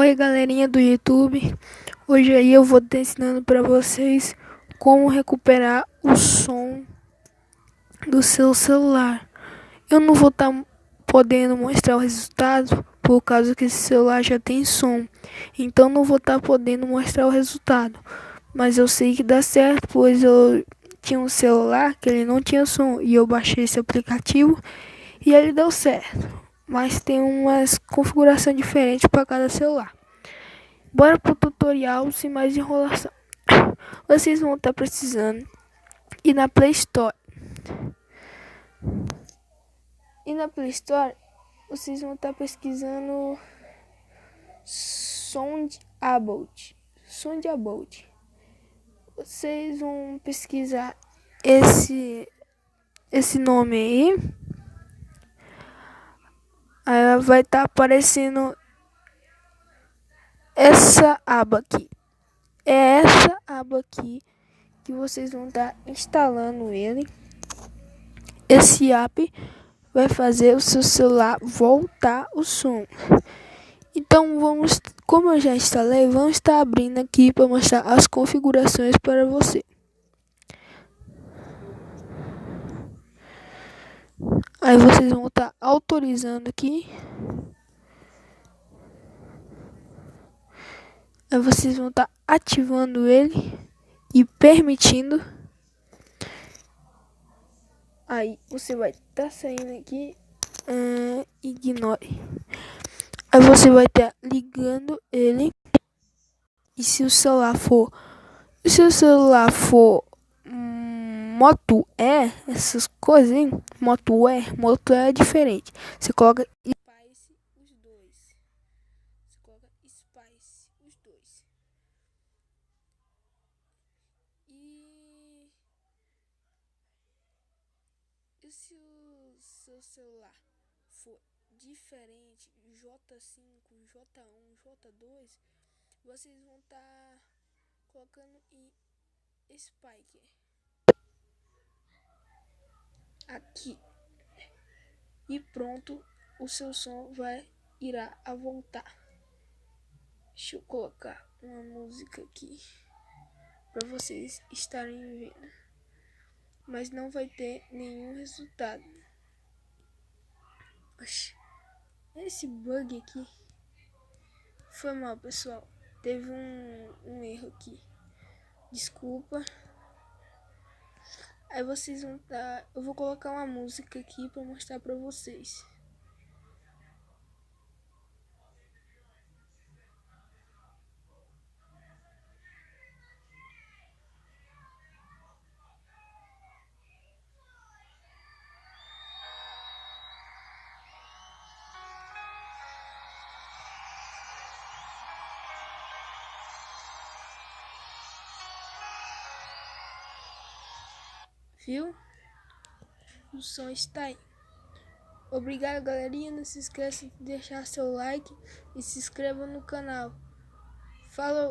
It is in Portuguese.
Oi, galerinha do YouTube. Hoje aí eu vou estar ensinando para vocês como recuperar o som do seu celular. Eu não vou estar podendo mostrar o resultado por causa que esse celular já tem som. Então não vou estar podendo mostrar o resultado. Mas eu sei que dá certo, pois eu tinha um celular que ele não tinha som e eu baixei esse aplicativo e ele deu certo. Mas tem umas configurações diferentes para cada celular. Bora pro tutorial sem mais enrolação. Vocês vão estar precisando ir na Play Store. E na Play Store, vocês vão estar pesquisando Soundabout. Vocês vão pesquisar esse nome aí. Aí vai estar aparecendo essa aba aqui. É essa aba aqui que vocês vão estar instalando ele. Esse app vai fazer o seu celular voltar o som. Então como eu já instalei, vamos estar abrindo aqui para mostrar as configurações para você. Aí vocês vão estar autorizando aqui. Aí vocês vão estar ativando ele e permitindo. Aí você vai estar saindo aqui, ignore. Aí você vai estar ligando ele. E se o celular for Moto essas coisas, hein? Moto é diferente. Você coloca Spice os dois. E se o seu celular for diferente, J5, J1, J2, vocês vão estar colocando em Spike aqui. E pronto, o seu som irá a voltar. Deixa eu colocar uma música aqui para vocês estarem vendo. Mas não vai ter nenhum resultado. Oxi, esse bug aqui foi mal, pessoal. Teve um erro aqui. Desculpa. Aí vocês vão estar. Eu vou colocar uma música aqui para mostrar para vocês. Viu? O som está aí. Obrigado, galerinha. Não se esqueça de deixar seu like e se inscreva no canal. Falou!